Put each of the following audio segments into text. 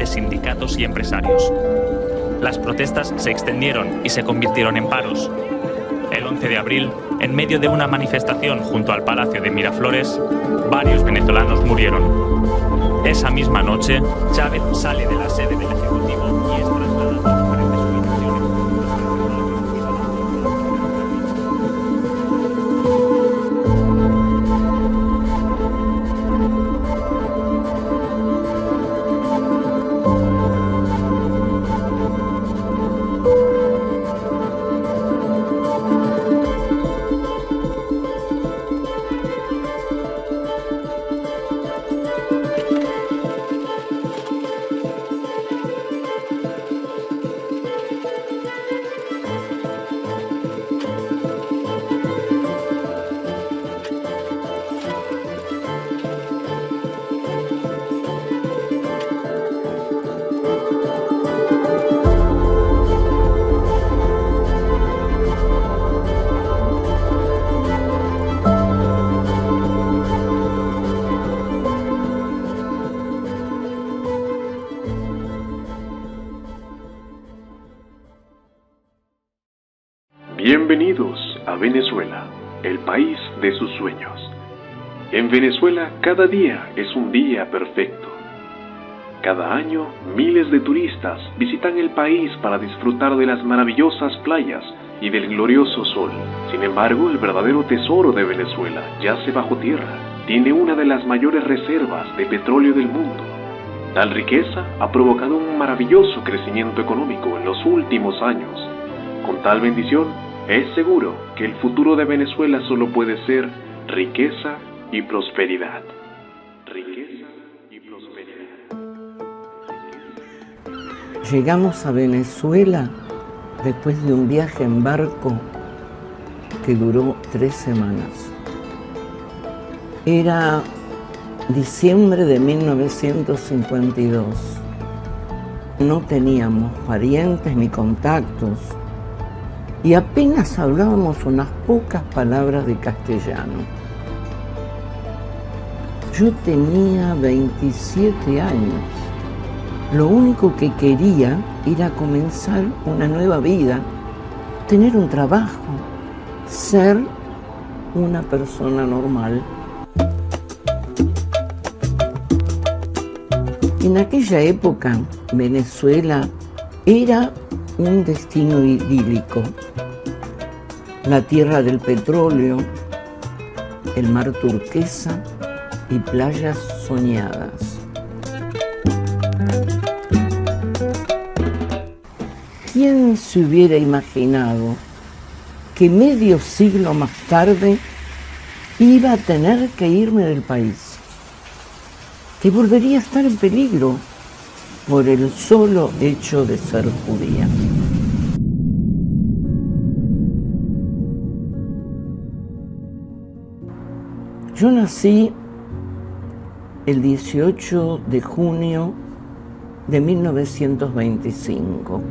de sindicatos y empresarios. Las protestas se extendieron y se convirtieron en paros. El 11 de abril, en medio de una manifestación junto al Palacio de Miraflores, varios venezolanos murieron. Esa misma noche, Chávez sale de la sede del Ejecutivo y es trasladado a diferentes ubicaciones. Bienvenidos a Venezuela, el país de sus sueños. En Venezuela, cada día es un día perfecto. Cada año, miles de turistas visitan el país para disfrutar de las maravillosas playas y del glorioso sol. Sin embargo, el verdadero tesoro de Venezuela yace bajo tierra. Tiene una de las mayores reservas de petróleo del mundo. Tal riqueza ha provocado un maravilloso crecimiento económico en los últimos años. Con tal bendición, es seguro que el futuro de Venezuela solo puede ser riqueza y prosperidad. Riqueza y prosperidad. Llegamos a Venezuela después de un viaje en barco que duró 3 semanas. Era diciembre de 1952. No teníamos parientes ni contactos y apenas hablábamos unas pocas palabras de castellano. Yo tenía 27 años. Lo único que quería era comenzar una nueva vida, tener un trabajo, ser una persona normal. En aquella época, Venezuela era un destino idílico. La tierra del petróleo, el mar turquesa y playas soñadas. ¿Quién se hubiera imaginado que medio siglo más tarde iba a tener que irme del país? Que volvería a estar en peligro por el solo hecho de ser judía. Yo nací el 18 de junio de 1925.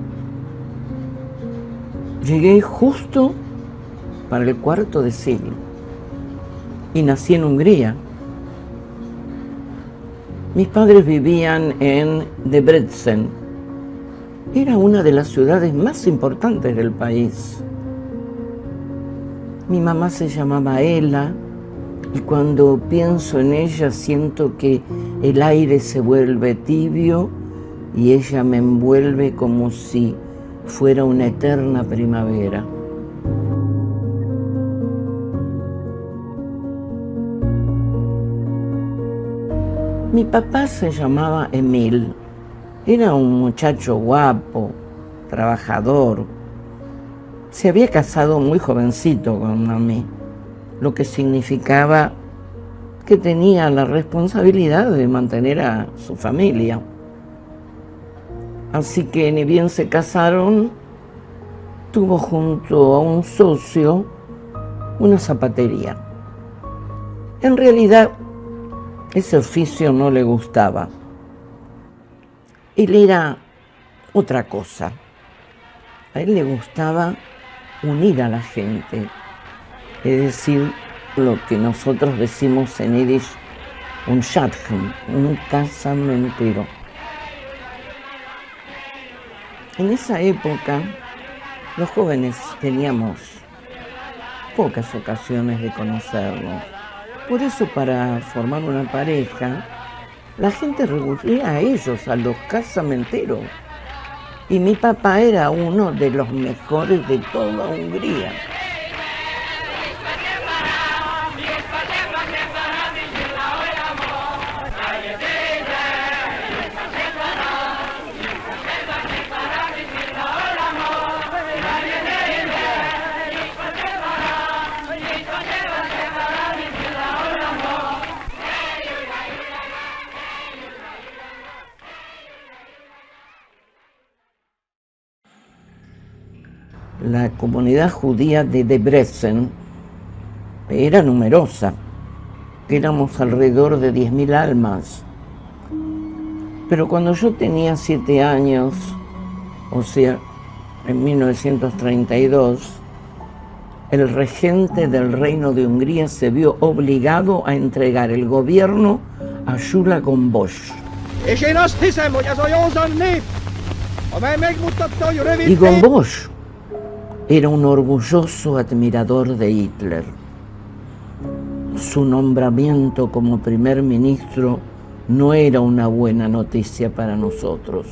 Llegué justo para el cuarto de siglo y nací en Hungría. Mis padres vivían en Debrecen. Era una de las ciudades más importantes del país. Mi mamá se llamaba Ela y cuando pienso en ella siento que el aire se vuelve tibio y ella me envuelve como si fuera una eterna primavera. Mi papá se llamaba Emil. Era un muchacho guapo, trabajador. Se había casado muy jovencito con mí, lo que significaba que tenía la responsabilidad de mantener a su familia. Así que ni bien se casaron, tuvo junto a un socio una zapatería. En realidad, ese oficio no le gustaba. Él era otra cosa. A él le gustaba unir a la gente, es decir, lo que nosotros decimos en yiddish, un shadchan, un casamentero. En esa época, los jóvenes teníamos pocas ocasiones de conocernos. Por eso, para formar una pareja, la gente recurría a ellos, a los casamenteros. Y mi papá era uno de los mejores de toda Hungría. La comunidad judía de Debrecen era numerosa, éramos alrededor de 10.000 almas. Pero cuando yo tenía 7 años, o sea, en 1932, el regente del Reino de Hungría se vio obligado a entregar el gobierno a Gyula Gombosz. Y Gombosz era un orgulloso admirador de Hitler. Su nombramiento como primer ministro no era una buena noticia para nosotros.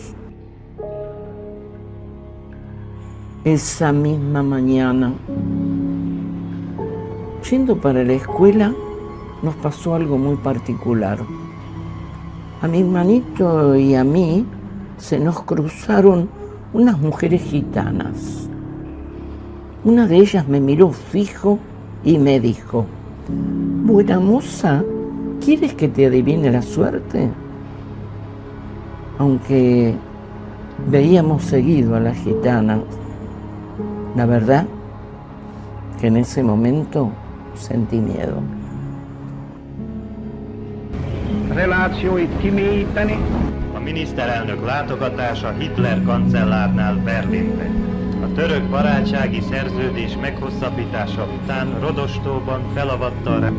Esa misma mañana, yendo para la escuela, nos pasó algo muy particular. A mi hermanito y a mí se nos cruzaron unas mujeres gitanas. Una de ellas me miró fijo y me dijo: «Buena moza, ¿quieres que te adivine la suerte?». Aunque veíamos seguido a las gitanas, la verdad que en ese momento sentí miedo. Relációit kimélyíteni. A miniszterelnök látogatása Hitler kancellárnál Berlinben. A török barátsági szerződés meghosszabbítása után Rodostóban felavatta a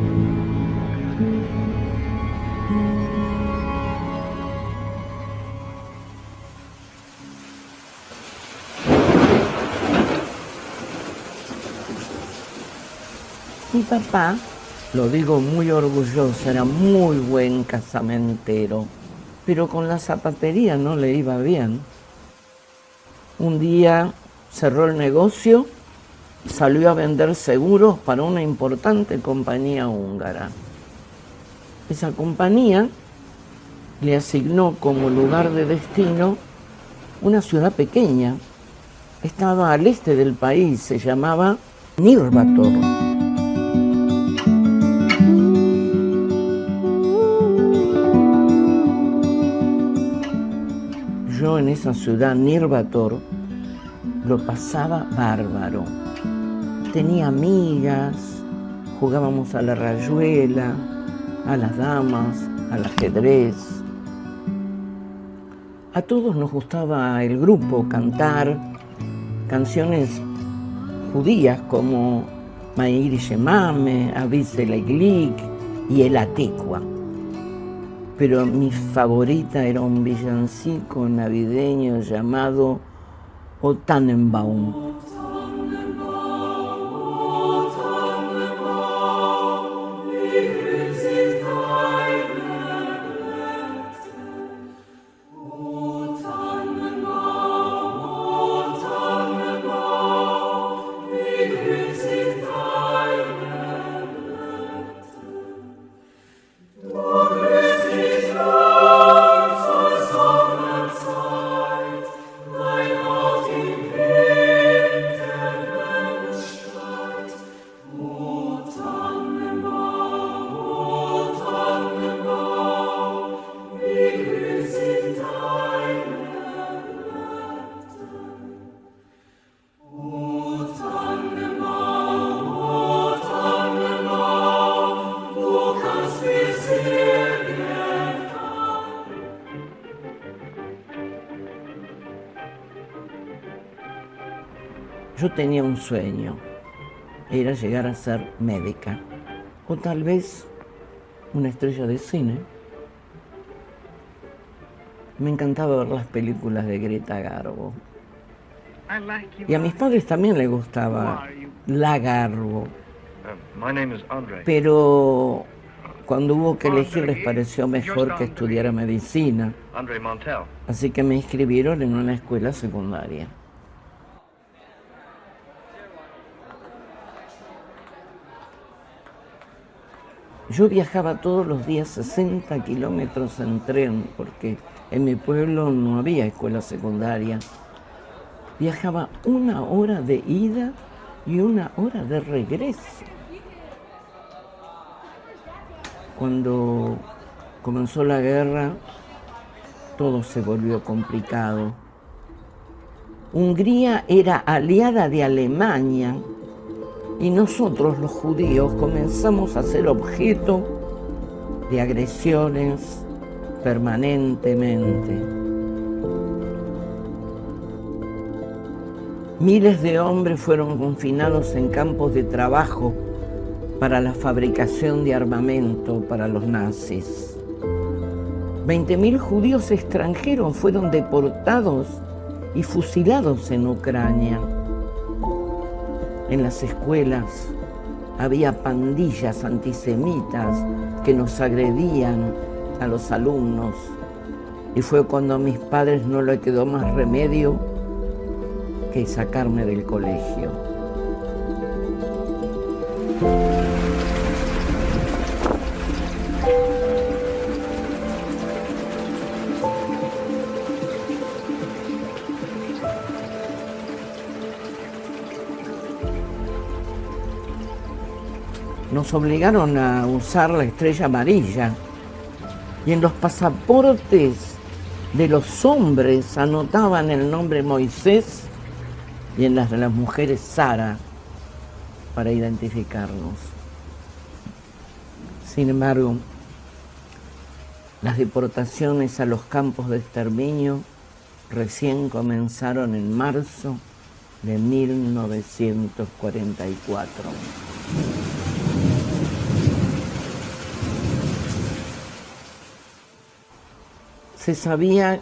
Mi papá, lo digo muy orgulloso, era muy buen casamentero, pero con la zapatería no le iba bien. Un día cerró el negocio, salió a vender seguros para una importante compañía húngara. Esa compañía le asignó como lugar de destino una ciudad pequeña. Estaba al este del país, se llamaba Nyírbátor. Yo en esa ciudad, Nyírbátor, lo pasaba bárbaro. Tenía amigas, jugábamos a la rayuela, a las damas, al ajedrez. A todos nos gustaba el grupo cantar canciones judías como Mair Shemame, Avise Leiglik y El Atikwa. Pero mi favorita era un villancico navideño llamado O Tannenbaum. Yo tenía un sueño, era llegar a ser médica, o tal vez una estrella de cine. Me encantaba ver las películas de Greta Garbo. Y a mis padres también les gustaba la Garbo. Pero cuando hubo que elegir les pareció mejor que estudiara medicina. Así que me inscribieron en una escuela secundaria. Yo viajaba todos los días 60 kilómetros en tren, porque en mi pueblo no había escuela secundaria. Viajaba 1 hora de ida y 1 hora de regreso. Cuando comenzó la guerra, todo se volvió complicado. Hungría era aliada de Alemania y nosotros, los judíos, comenzamos a ser objeto de agresiones permanentemente. Miles de hombres fueron confinados en campos de trabajo para la fabricación de armamento para los nazis. 20.000 judíos extranjeros fueron deportados y fusilados en Ucrania. En las escuelas había pandillas antisemitas que nos agredían a los alumnos. Y fue cuando a mis padres no le quedó más remedio que sacarme del colegio. Nos obligaron a usar la estrella amarilla y en los pasaportes de los hombres anotaban el nombre Moisés y en las de las mujeres Sara para identificarnos. Sin embargo, las deportaciones a los campos de exterminio recién comenzaron en marzo de 1944. Se sabía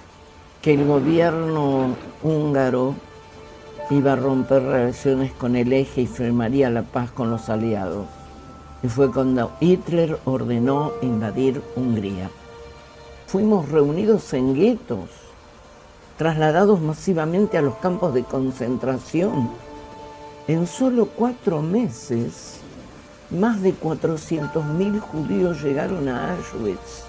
que el gobierno húngaro iba a romper relaciones con el Eje y firmaría la paz con los aliados. Y fue cuando Hitler ordenó invadir Hungría. Fuimos reunidos en guetos, trasladados masivamente a los campos de concentración. En solo 4 meses, más de 400.000 judíos llegaron a Auschwitz.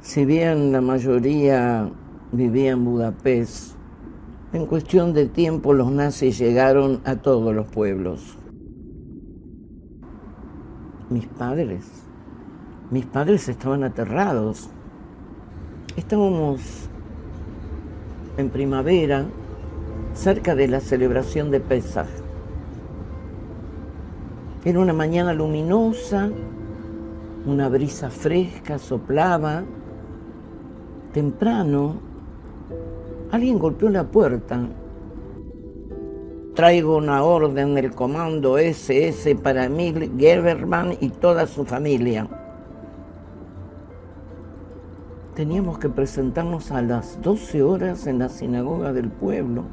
Si bien la mayoría vivía en Budapest, en cuestión de tiempo los nazis llegaron a todos los pueblos. Mis padres estaban aterrados. Estábamos en primavera, cerca de la celebración de Pesaj. Era una mañana luminosa, una brisa fresca soplaba. Temprano, alguien golpeó la puerta. Traigo una orden del comando SS para Emil Gerberman y toda su familia. Teníamos que presentarnos a las 12 horas en la sinagoga del pueblo.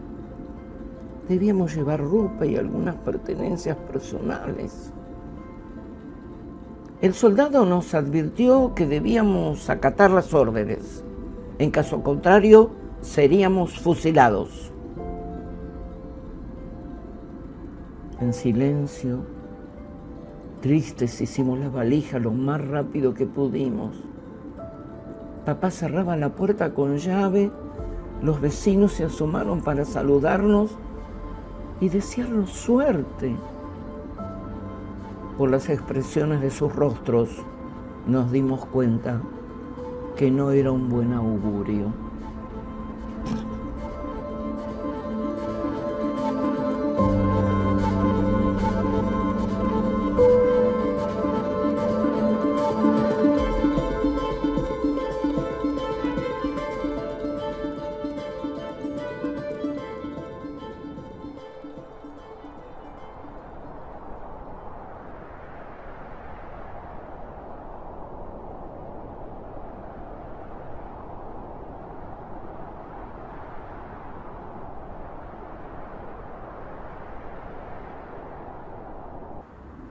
Debíamos llevar ropa y algunas pertenencias personales. El soldado nos advirtió que debíamos acatar las órdenes. En caso contrario, seríamos fusilados. En silencio, tristes, hicimos la valija lo más rápido que pudimos. Papá cerraba la puerta con llave, los vecinos se asomaron para saludarnos y desearnos suerte. Por las expresiones de sus rostros, nos dimos cuenta que no era un buen augurio.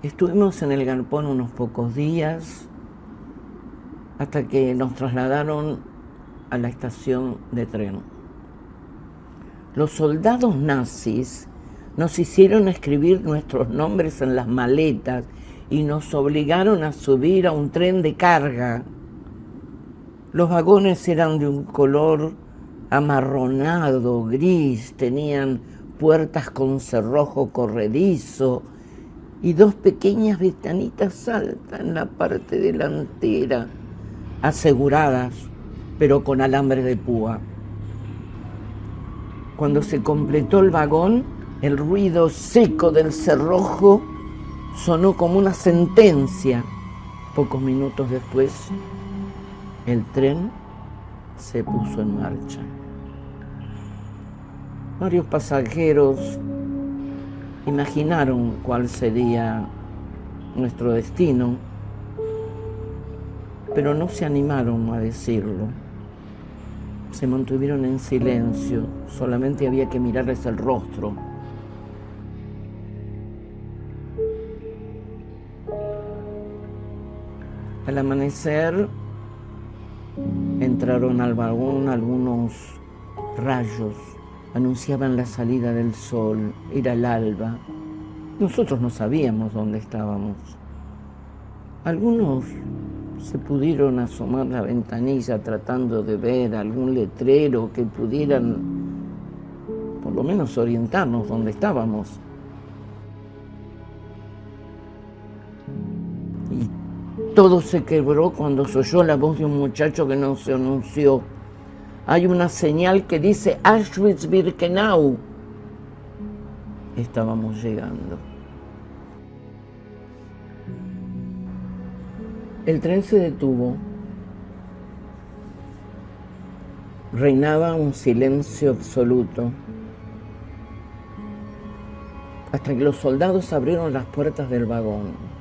Estuvimos en el galpón unos pocos días hasta que nos trasladaron a la estación de tren. Los soldados nazis nos hicieron escribir nuestros nombres en las maletas y nos obligaron a subir a un tren de carga. Los vagones eran de un color amarronado, gris, tenían puertas con cerrojo corredizo y dos pequeñas ventanitas altas en la parte delantera, aseguradas, pero con alambre de púa. Cuando se completó el vagón, el ruido seco del cerrojo sonó como una sentencia. Pocos minutos después, el tren se puso en marcha. Varios pasajeros imaginaron cuál sería nuestro destino, pero no se animaron a decirlo. Se mantuvieron en silencio, solamente había que mirarles el rostro. Al amanecer entraron al vagón algunos rayos, anunciaban la salida del sol, era el alba. Nosotros no sabíamos dónde estábamos. Algunos se pudieron asomar la ventanilla tratando de ver algún letrero que pudieran por lo menos orientarnos dónde estábamos. Y todo se quebró cuando se oyó la voz de un muchacho que nos anunció: hay una señal que dice Auschwitz-Birkenau. Estábamos llegando. El tren se detuvo. Reinaba un silencio absoluto, hasta que los soldados abrieron las puertas del vagón.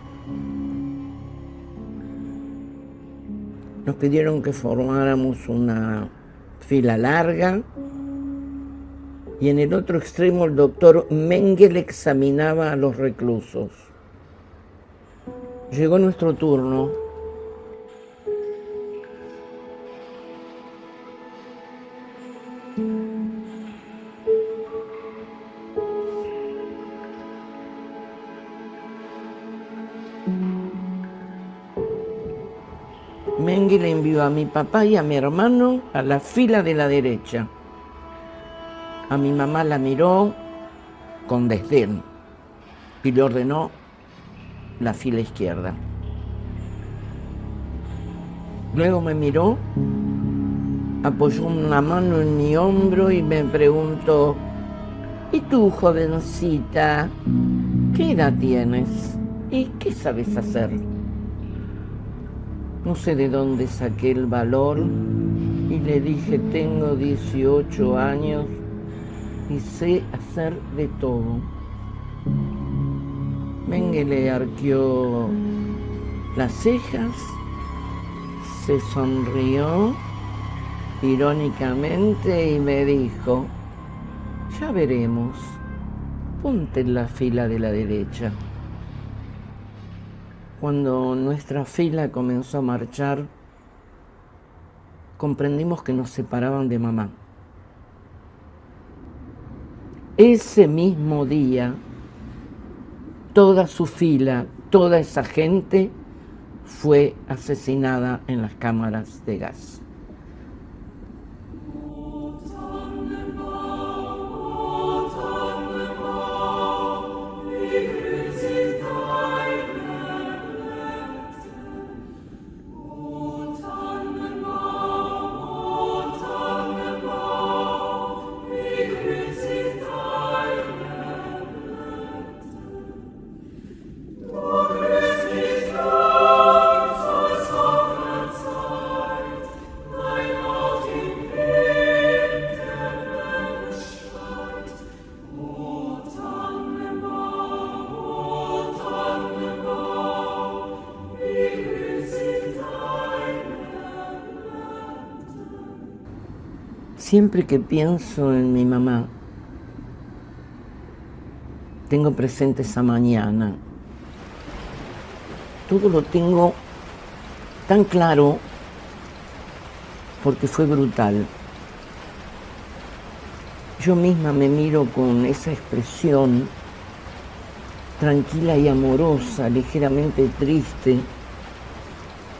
Nos pidieron que formáramos una fila larga y en el otro extremo el doctor Mengele examinaba a los reclusos. Llegó nuestro turno. Mengele envió a mi papá y a mi hermano a la fila de la derecha. A mi mamá la miró con desdén y le ordenó la fila izquierda. Luego me miró, apoyó una mano en mi hombro y me preguntó: ¿y tú, jovencita, qué edad tienes y qué sabes hacer? No sé de dónde saqué el valor y le dije: tengo 18 años y sé hacer de todo. Mengele arqueó las cejas, se sonrió irónicamente y me dijo: ya veremos, ponte en la fila de la derecha. Cuando nuestra fila comenzó a marchar, comprendimos que nos separaban de mamá. Ese mismo día, toda su fila, toda esa gente fue asesinada en las cámaras de gas. Siempre que pienso en mi mamá, tengo presente esa mañana, todo lo tengo tan claro porque fue brutal. Yo misma me miro con esa expresión tranquila y amorosa, ligeramente triste,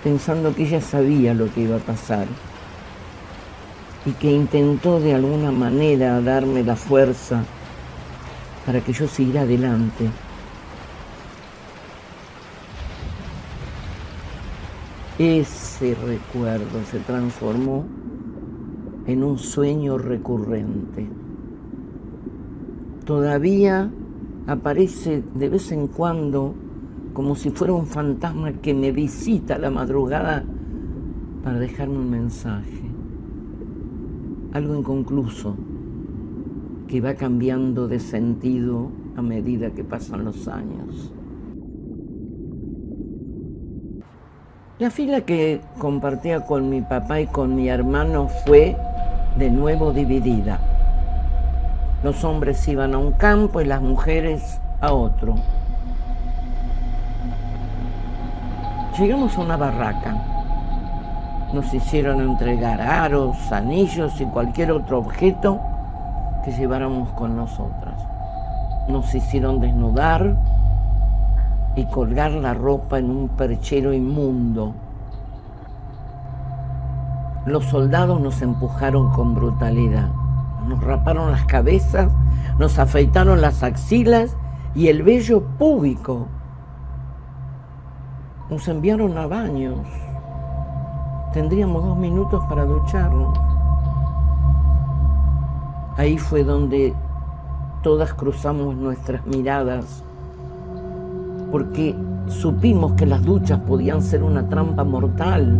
pensando que ella sabía lo que iba a pasar y que intentó de alguna manera darme la fuerza para que yo siguiera adelante. Ese recuerdo se transformó en un sueño recurrente. Todavía aparece de vez en cuando como si fuera un fantasma que me visita a la madrugada para dejarme un mensaje. Algo inconcluso que va cambiando de sentido a medida que pasan los años. La fila que compartía con mi papá y con mi hermano fue de nuevo dividida. Los hombres iban a un campo y las mujeres a otro. Llegamos a una barraca. Nos hicieron entregar aros, anillos y cualquier otro objeto que lleváramos con nosotras. Nos hicieron desnudar y colgar la ropa en un perchero inmundo. Los soldados nos empujaron con brutalidad. Nos raparon las cabezas, nos afeitaron las axilas y el vello púbico. Nos enviaron a baños. Tendríamos 2 minutos para ducharnos. Ahí fue donde todas cruzamos nuestras miradas, porque supimos que las duchas podían ser una trampa mortal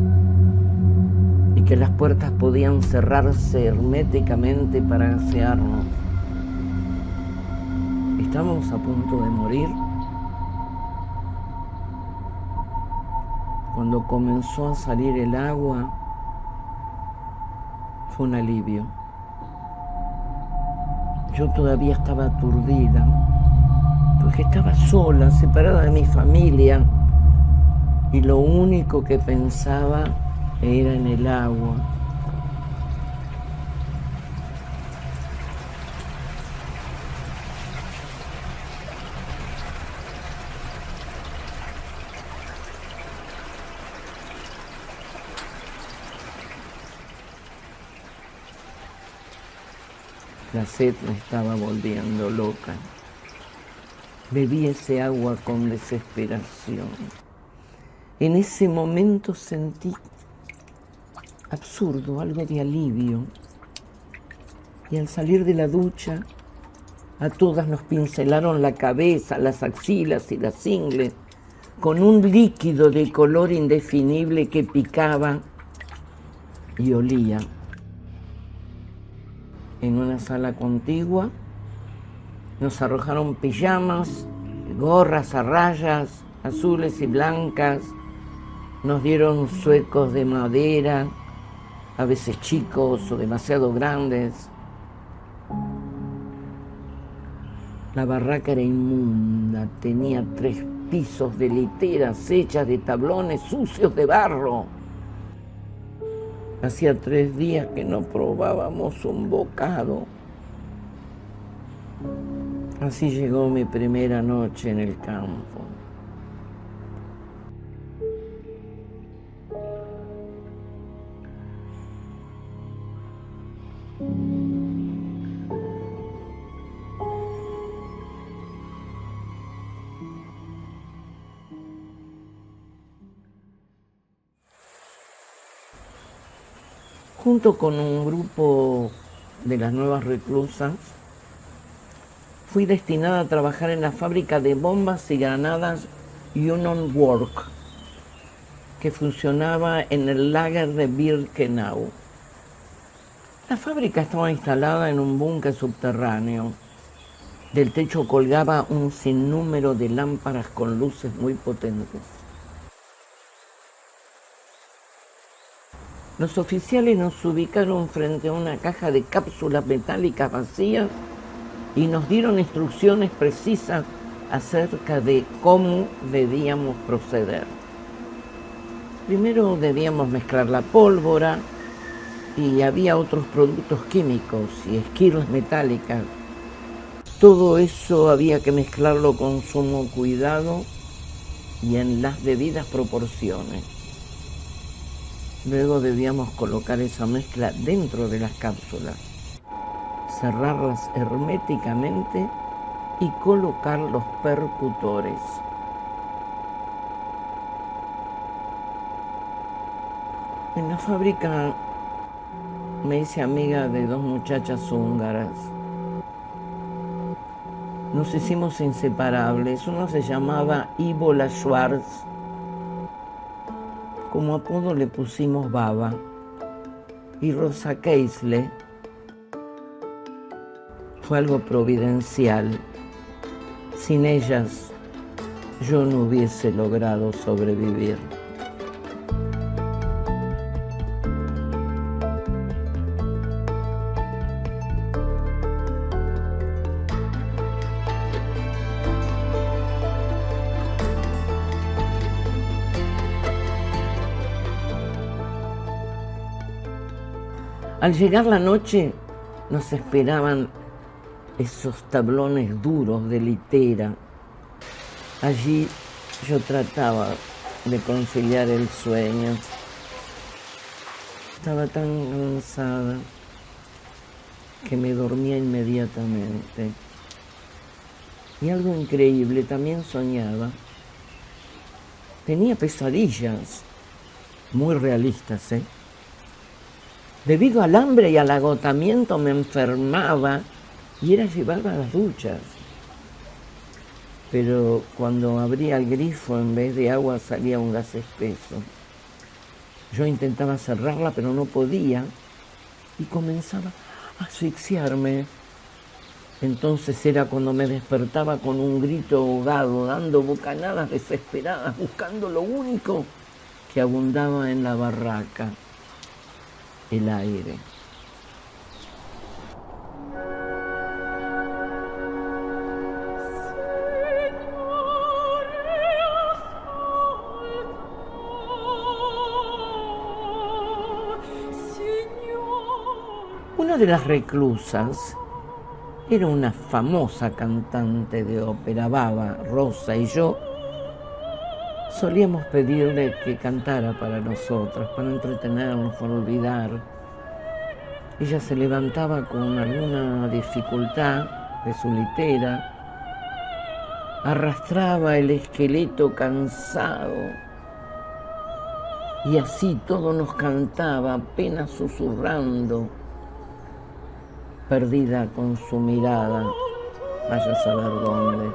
y que las puertas podían cerrarse herméticamente para asearnos. Estábamos a punto de morir cuando comenzó a salir el agua. Fue un alivio. Yo todavía estaba aturdida, porque estaba sola, separada de mi familia, y lo único que pensaba era en el agua. La sed me estaba volviendo loca. Bebí ese agua con desesperación. En ese momento sentí absurdo, algo de alivio. Y al salir de la ducha, a todas nos pincelaron la cabeza, las axilas y las ingles con un líquido de color indefinible que picaba y olía. En una sala contigua nos arrojaron pijamas, gorras a rayas azules y blancas, nos dieron zuecos de madera, a veces chicos o demasiado grandes. La barraca era inmunda, tenía 3 pisos de literas hechas de tablones sucios de barro. Hacía 3 días que no probábamos un bocado. Así llegó mi primera noche en el campo. Junto con un grupo de las nuevas reclusas, fui destinada a trabajar en la fábrica de bombas y granadas Union Work, que funcionaba en el lager de Birkenau. La fábrica estaba instalada en un búnker subterráneo. Del techo colgaba un sinnúmero de lámparas con luces muy potentes. Los oficiales nos ubicaron frente a una caja de cápsulas metálicas vacías y nos dieron instrucciones precisas acerca de cómo debíamos proceder. Primero debíamos mezclar la pólvora y había otros productos químicos y esquirlas metálicas. Todo eso había que mezclarlo con sumo cuidado y en las debidas proporciones. Luego debíamos colocar esa mezcla dentro de las cápsulas, cerrarlas herméticamente y colocar los percutores. En la fábrica me hice amiga de dos muchachas húngaras. Nos hicimos inseparables. Uno se llamaba Ibola Schwarz. Como apodo le pusimos Baba. Y Rosa Keisle. Fue algo providencial. Sin ellas, yo no hubiese logrado sobrevivir. Al llegar la noche, nos esperaban esos tablones duros de litera. Allí yo trataba de conciliar el sueño. Estaba tan cansada que me dormía inmediatamente. Y algo increíble, también soñaba. Tenía pesadillas, muy realistas, Debido al hambre y al agotamiento me enfermaba y era llevada a las duchas. Pero cuando abría el grifo, en vez de agua salía un gas espeso. Yo intentaba cerrarla, pero no podía y comenzaba a asfixiarme. Entonces era cuando me despertaba con un grito ahogado, dando bocanadas desesperadas, buscando lo único que abundaba en la barraca: el aire. Una de las reclusas era una famosa cantante de ópera, Baba. Rosa y yo solíamos pedirle que cantara para nosotras, para entretenernos, para olvidar. Ella se levantaba con alguna dificultad de su litera, arrastraba el esqueleto cansado y así todo nos cantaba, apenas susurrando, perdida con su mirada, vaya a saber dónde.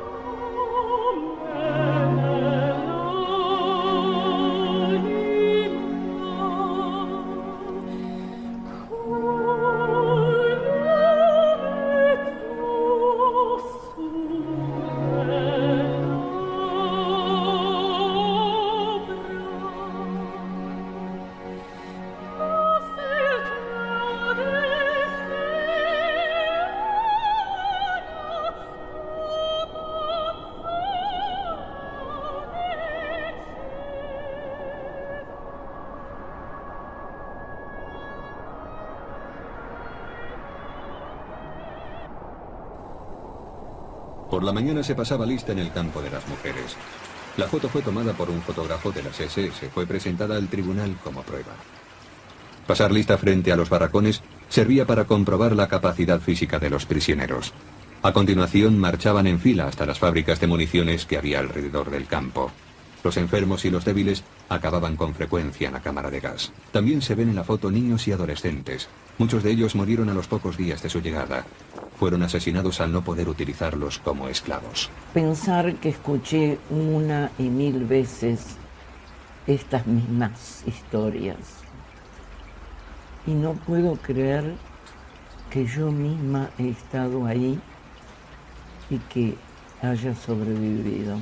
Por la mañana se pasaba lista en el campo de las mujeres. La foto fue tomada por un fotógrafo de las SS, fue presentada al tribunal como prueba. Pasar lista frente a los barracones servía para comprobar la capacidad física de los prisioneros. A continuación marchaban en fila hasta las fábricas de municiones que había alrededor del campo. Los enfermos y los débiles acababan con frecuencia en la cámara de gas. También se ven en la foto niños y adolescentes. Muchos de ellos murieron a los pocos días de su llegada. Fueron asesinados al no poder utilizarlos como esclavos. Pensar que escuché una y mil veces estas mismas historias. Y no puedo creer que yo misma he estado ahí y que haya sobrevivido.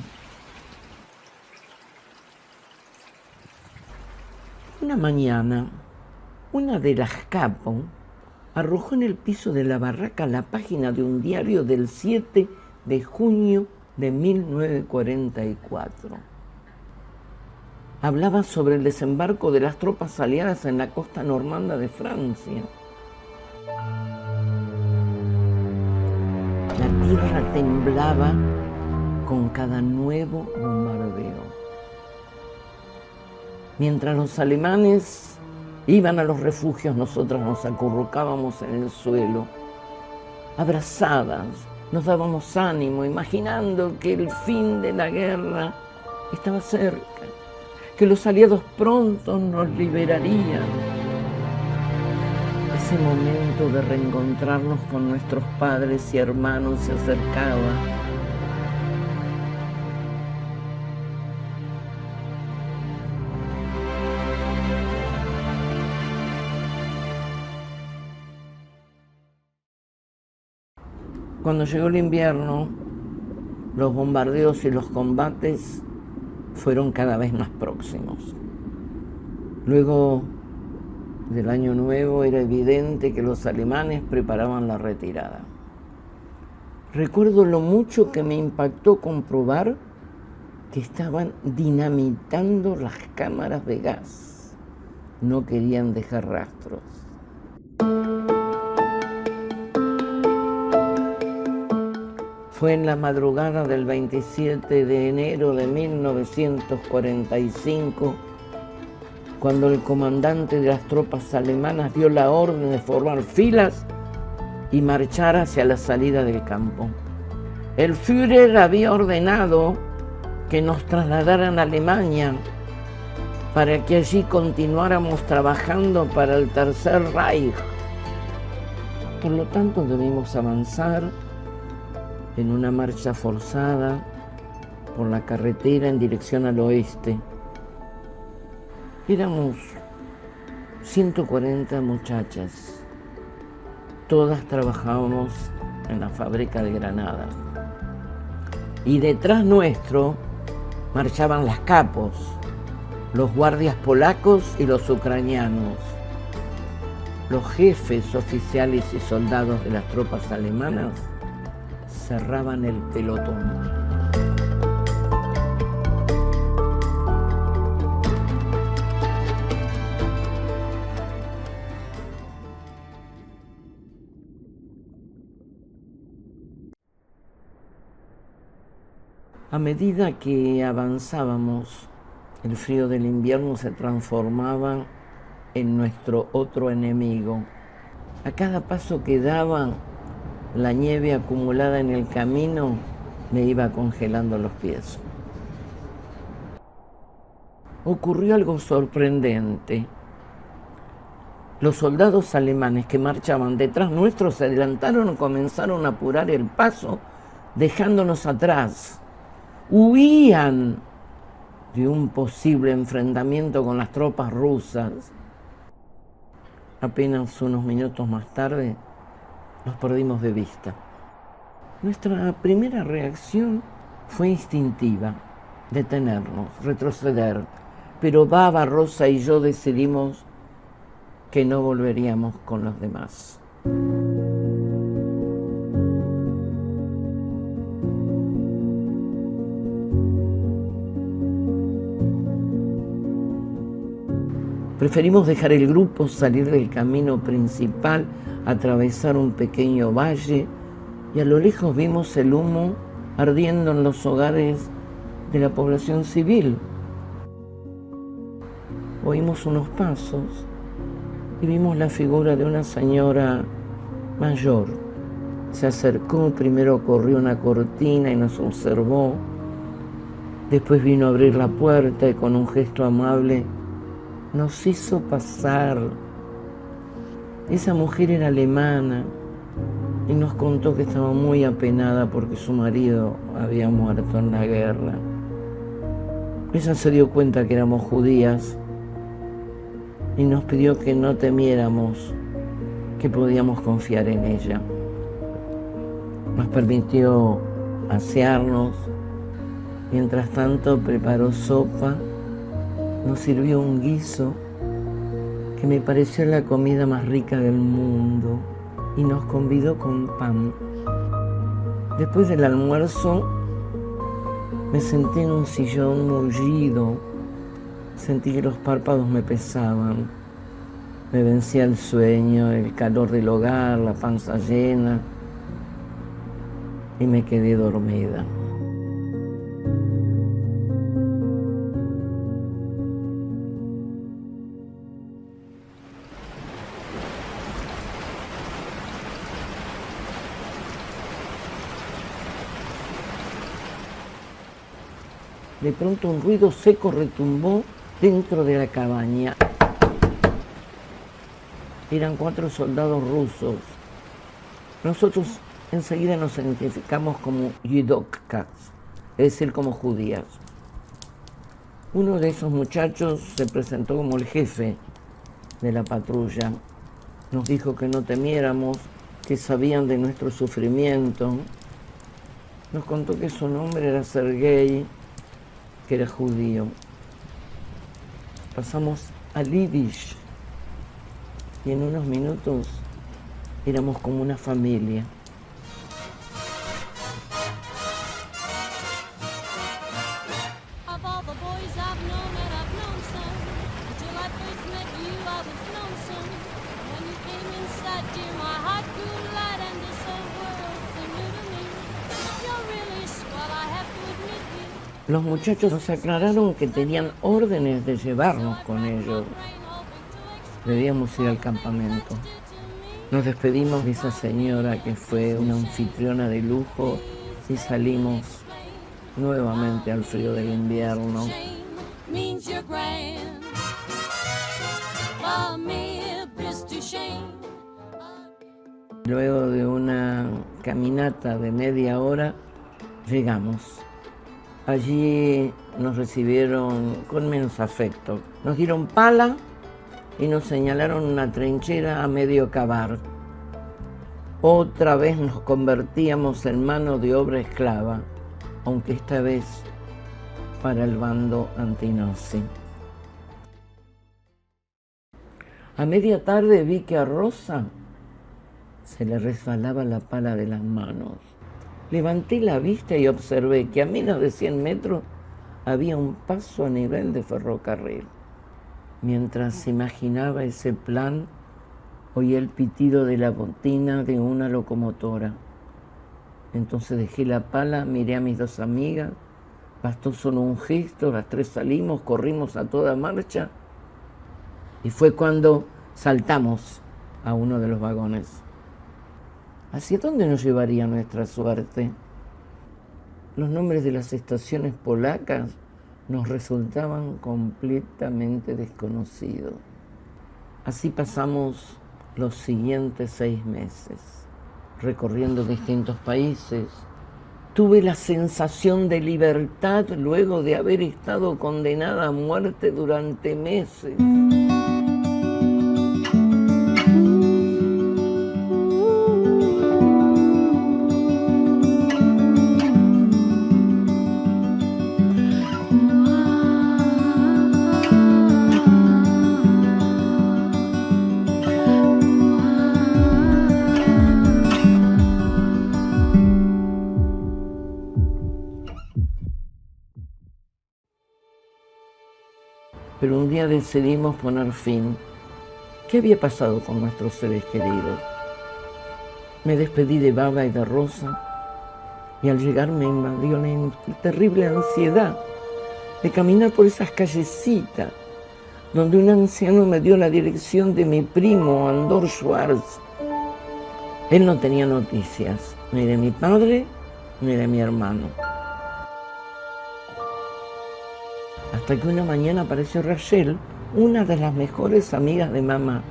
Una mañana, una de las capos arrojó en el piso de la barraca la página de un diario del 7 de junio de 1944. Hablaba sobre el desembarco de las tropas aliadas en la costa normanda de Francia. La tierra temblaba con cada nuevo bombardeo. Mientras los alemanes iban a los refugios, nosotras nos acurrucábamos en el suelo, abrazadas, nos dábamos ánimo, imaginando que el fin de la guerra estaba cerca, que los aliados pronto nos liberarían. Ese momento de reencontrarnos con nuestros padres y hermanos se acercaba. Cuando llegó el invierno, los bombardeos y los combates fueron cada vez más próximos. Luego del Año Nuevo era evidente que los alemanes preparaban la retirada. Recuerdo lo mucho que me impactó comprobar que estaban dinamitando las cámaras de gas. No querían dejar rastros. Fue en la madrugada del 27 de enero de 1945 cuando el comandante de las tropas alemanas dio la orden de formar filas y marchar hacia la salida del campo. El Führer había ordenado que nos trasladaran a Alemania para que allí continuáramos trabajando para el Tercer Reich. Por lo tanto, debimos avanzar en una marcha forzada por la carretera en dirección al oeste. Éramos 140 muchachas. Todas trabajábamos en la fábrica de granadas. Y detrás nuestro marchaban las capos, los guardias polacos y los ucranianos. Los jefes oficiales y soldados de las tropas alemanas cerraban el pelotón. A medida que avanzábamos, el frío del invierno se transformaba en nuestro otro enemigo. A cada paso que daba, la nieve acumulada en el camino me iba congelando los pies. Ocurrió algo sorprendente. Los soldados alemanes que marchaban detrás nuestro se adelantaron y comenzaron a apurar el paso, dejándonos atrás. Huían de un posible enfrentamiento con las tropas rusas. Apenas unos minutos más tarde, nos perdimos de vista. Nuestra primera reacción fue instintiva, detenernos, retroceder, pero Baba, Rosa y yo decidimos que no volveríamos con los demás. Preferimos dejar el grupo, salir del camino principal, atravesar un pequeño valle y a lo lejos vimos el humo ardiendo en los hogares de la población civil. Oímos unos pasos y vimos la figura de una señora mayor. Se acercó, primero corrió una cortina y nos observó. Después vino a abrir la puerta y con un gesto amable nos hizo pasar. Esa mujer era alemana y nos contó que estaba muy apenada porque su marido había muerto en la guerra. Ella se dio cuenta que éramos judías y nos pidió que no temiéramos, que podíamos confiar en ella. Nos permitió asearnos. Mientras tanto preparó sopa, nos sirvió un guiso que me pareció la comida más rica del mundo y nos convidó con pan. Después del almuerzo Me senté en un sillón mullido, sentí que los párpados me pesaban. Me vencía el sueño, el calor del hogar, la panza llena, y me quedé dormida. De pronto un ruido seco retumbó dentro de la cabaña. Eran 4 soldados rusos. Nosotros enseguida nos identificamos como yidokkas, es decir, como judías. Uno de esos muchachos se presentó como el jefe de la patrulla. Nos dijo que no temiéramos, que sabían de nuestro sufrimiento. Nos contó que su nombre era Sergei, que era judío. Pasamos al yiddish y en unos minutos éramos como una familia. Los muchachos nos aclararon que tenían órdenes de llevarnos con ellos. Debíamos ir al campamento. Nos despedimos de esa señora que fue una anfitriona de lujo y salimos nuevamente al frío del invierno. Luego de una caminata de media hora, llegamos. Allí nos recibieron con menos afecto. Nos dieron pala y nos señalaron una trinchera a medio cavar. Otra vez nos convertíamos en mano de obra esclava, aunque esta vez para el bando antinazi. A media tarde vi que a Rosa se le resbalaba la pala de las manos. Levanté la vista y observé que a menos de 100 metros había un paso a nivel de ferrocarril. Mientras imaginaba ese plan, oí el pitido de la botina de una locomotora. Entonces dejé la pala, miré a mis 2 amigas, bastó solo un gesto, las 3 salimos, corrimos a toda marcha y fue cuando saltamos a uno de los vagones. ¿Hacia dónde nos llevaría nuestra suerte? Los nombres de las estaciones polacas nos resultaban completamente desconocidos. Así pasamos los siguientes 6 meses, recorriendo distintos países. Tuve la sensación de libertad luego de haber estado condenada a muerte durante meses. Pero un día decidimos poner fin. ¿Qué había pasado con nuestros seres queridos? Me despedí de Baba y de Rosa y al llegar me invadió una terrible ansiedad de caminar por esas callecitas donde un anciano me dio la dirección de mi primo, Andor Schwartz. Él no tenía noticias, ni de mi padre ni de mi hermano. Hasta que una mañana apareció Rachel, una de las mejores amigas de mamá.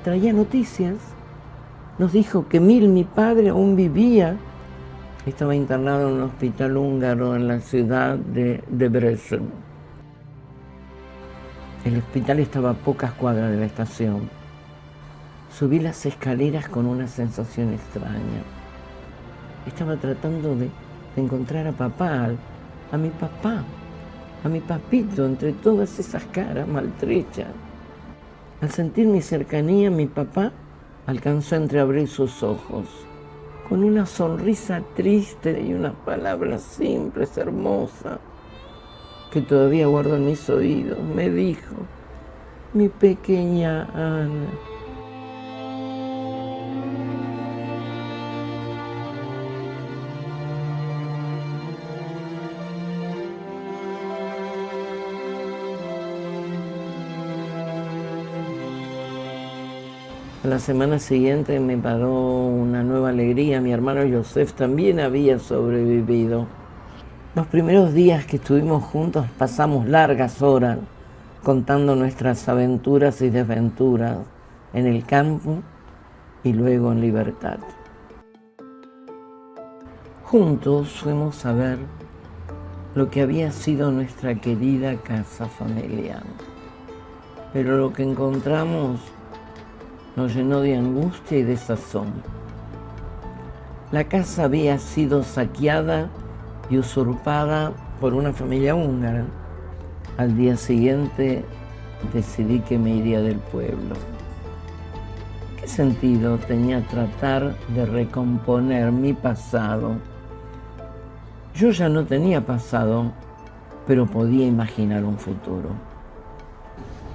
Traía noticias. Nos dijo que Emil, mi padre, aún vivía. Estaba internado en un hospital húngaro en la ciudad de Debrecen. El hospital estaba a pocas cuadras de la estación. Subí las escaleras con una sensación extraña. Estaba tratando de encontrar a papá, a mi papá. A mi papito, entre todas esas caras maltrechas. Al sentir mi cercanía, mi papá alcanzó a entreabrir sus ojos. con una sonrisa triste y unas palabras simples, hermosas, que todavía guardo en mis oídos, me dijo: mi pequeña Ana. La semana siguiente me paró una nueva alegría. Mi hermano Joseph también había sobrevivido. Los primeros días que estuvimos juntos pasamos largas horas contando nuestras aventuras y desventuras en el campo y luego en libertad. Juntos fuimos a ver lo que había sido nuestra querida casa familiar. Pero lo que encontramos nos llenó de angustia y desazón. La casa había sido saqueada y usurpada por una familia húngara. Al día siguiente decidí que me iría del pueblo. ¿Qué sentido tenía tratar de recomponer mi pasado? Yo ya no tenía pasado, pero podía imaginar un futuro.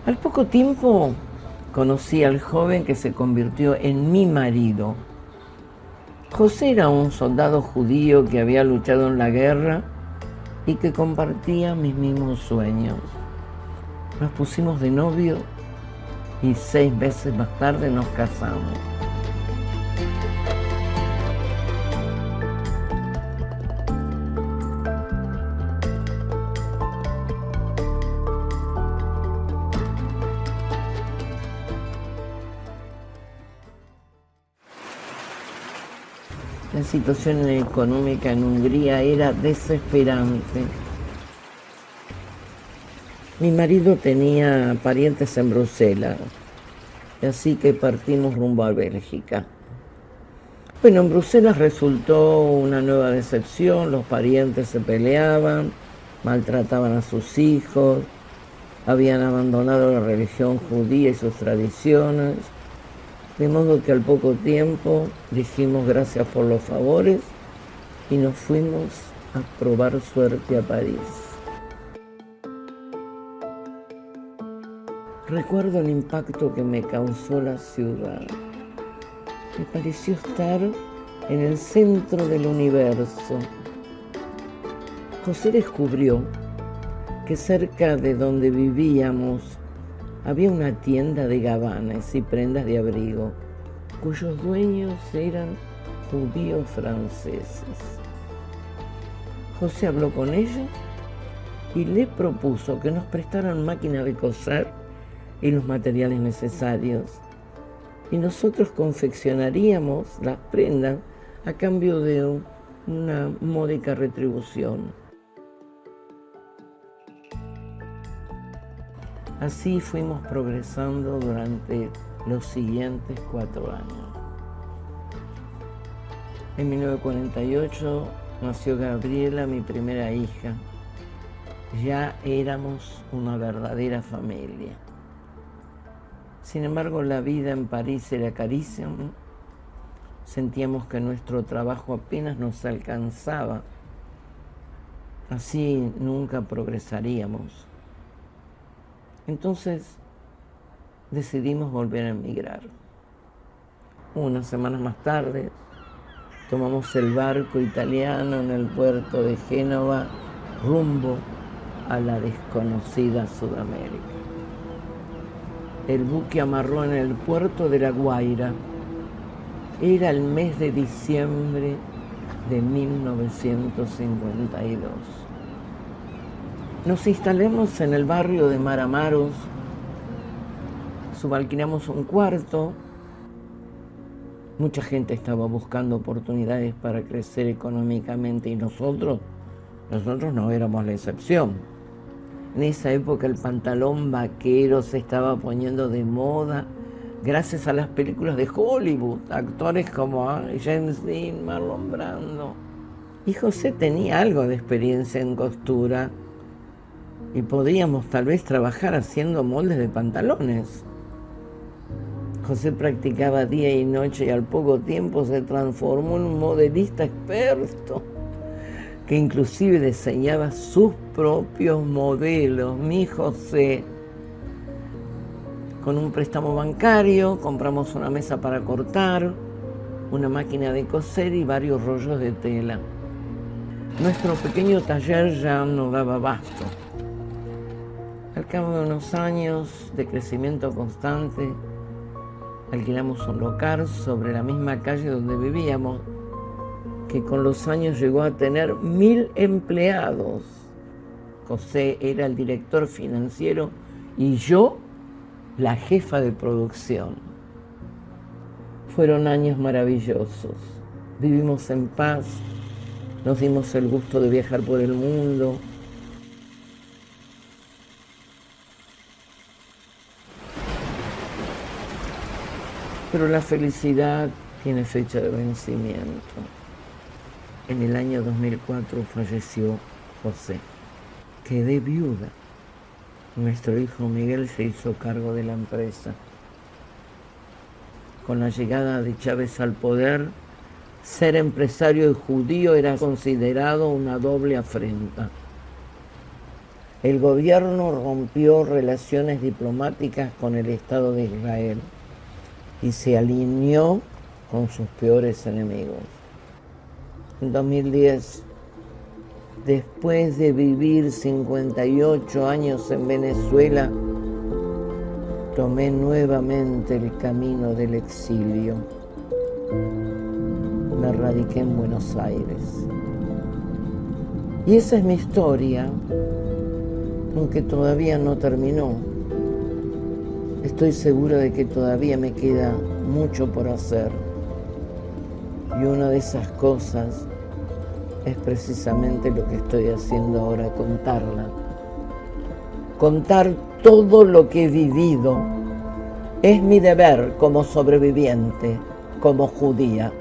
Al poco tiempo conocí al joven que se convirtió en mi marido. José era un soldado judío que había luchado en la guerra y que compartía mis mismos sueños. Nos pusimos de novio y 6 meses más tarde nos casamos. La situación económica en Hungría era desesperante. Mi marido tenía parientes en Bruselas, así que partimos rumbo a Bélgica. Bueno, en Bruselas resultó una nueva decepción, los parientes se peleaban, maltrataban a sus hijos, habían abandonado la religión judía y sus tradiciones. De modo que al poco tiempo dijimos gracias por los favores y nos fuimos a probar suerte a París. Recuerdo el impacto que me causó la ciudad. Me pareció estar en el centro del universo. José descubrió que cerca de donde vivíamos había una tienda de gabanes y prendas de abrigo, cuyos dueños eran judíos franceses. José habló con ellos y le propuso que nos prestaran máquinas de coser y los materiales necesarios, y nosotros confeccionaríamos las prendas a cambio de una módica retribución. Así fuimos progresando durante los siguientes 4 años. En 1948 nació Gabriela, mi primera hija. Ya éramos una verdadera familia. Sin embargo, la vida en París era carísima. Sentíamos que nuestro trabajo apenas nos alcanzaba. Así nunca progresaríamos. Entonces decidimos volver a emigrar. Unas semanas más tarde tomamos el barco italiano en el puerto de Génova rumbo a la desconocida Sudamérica. El buque amarró en el puerto de La Guaira. Era el mes de diciembre de 1952. Nos instalamos en el barrio de Maramaros, subalquilamos un cuarto. Mucha gente estaba buscando oportunidades para crecer económicamente y nosotros no éramos la excepción. En esa época el pantalón vaquero se estaba poniendo de moda gracias a las películas de Hollywood, actores como James Dean, Marlon Brando. Y José tenía algo de experiencia en costura y podíamos tal vez trabajar haciendo moldes de pantalones. José practicaba día y noche y al poco tiempo se transformó en un modelista experto que inclusive diseñaba sus propios modelos. Mi José, con un préstamo bancario, compramos una mesa para cortar, una máquina de coser y varios rollos de tela. Nuestro pequeño taller ya no daba abasto. Al cabo de unos años de crecimiento constante, alquilamos un local sobre la misma calle donde vivíamos, que con los años llegó a tener 1000 empleados. José era el director financiero y yo la jefa de producción. Fueron años maravillosos. Vivimos en paz, nos dimos el gusto de viajar por el mundo. Pero la felicidad tiene fecha de vencimiento. En el año 2004 falleció José. Quedé viuda. Nuestro hijo Miguel se hizo cargo de la empresa. Con la llegada de Chávez al poder, ser empresario y judío era considerado una doble afrenta. El gobierno rompió relaciones diplomáticas con el Estado de Israel y se alineó con sus peores enemigos. En 2010, después de vivir 58 años en Venezuela, tomé nuevamente el camino del exilio. Me radiqué en Buenos Aires. Y esa es mi historia, aunque todavía no terminó. Estoy segura de que todavía me queda mucho por hacer. Y una de esas cosas es precisamente lo que estoy haciendo ahora, contarla. Contar todo lo que he vivido es mi deber como sobreviviente, como judía.